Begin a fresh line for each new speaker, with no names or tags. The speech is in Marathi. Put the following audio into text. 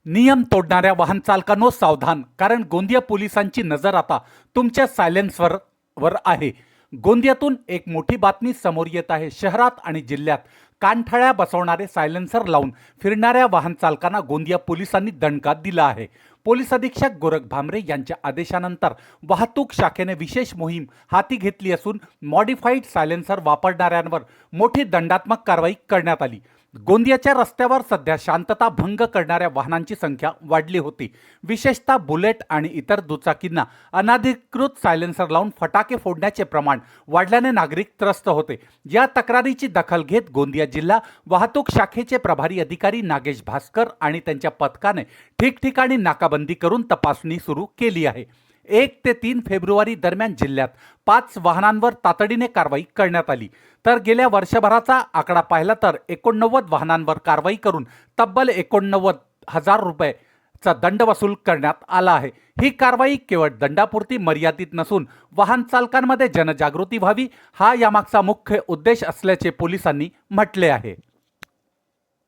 नियम तोडणाऱ्या वाहन चालकांनो सावधान, कारण गोंदिया पोलिसांची नजर आता तुमच्या सायलेन्सवर आहे. गोंदियातून एक मोठी बातमी समोर येत आहे. शहरात आणि जिल्ह्यात कानठळ्या बसवणारे सायलेन्सर लावून फिरणाऱ्या वाहन चालकांना गोंदिया पोलिसांनी दणका दिला आहे. पोलीस अधीक्षक गोरख भामरे यांच्या आदेशानंतर वाहतूक शाखेने विशेष मोहीम हाती घेतली असून मॉडिफाईड सायलेन्सर वापरणाऱ्यांवर मोठी दंडात्मक कारवाई करण्यात आली. गोंदियाच्या रस्त्यावर सध्या शांतता भंग करणाऱ्या वाहनांची संख्या वाढली होती. विशेषतः बुलेट आणि इतर दुचाकींना अनधिकृत सायलेन्सर लावून फटाके फोडण्याचे प्रमाण वाढल्याने नागरिक त्रस्त होते. या तक्रारीची दखल घेत गोंदिया जिल्हा वाहतूक शाखेचे प्रभारी अधिकारी नागेश भास्कर आणि त्यांच्या पथकाने ठिकठिकाणी नाकाबंदी करून तपासणी सुरू केली आहे. 1 ते 3 फेब्रुवारी दरम्यान जिल्ह्यात 5 वाहनांवर तातडीने कारवाई करण्यात आली. तर गेल्या वर्षभराचा आकडा पाहिला तर 89 वाहनांवर कारवाई करून तब्बल 89,000 रुपयेचा दंड वसूल करण्यात आला आहे. ही कारवाई केवळ दंडापुरती मर्यादित नसून वाहन चालकांमध्ये जनजागृती व्हावी हा यामागचा मुख्य उद्देश असल्याचे पोलिसांनी म्हटले आहे.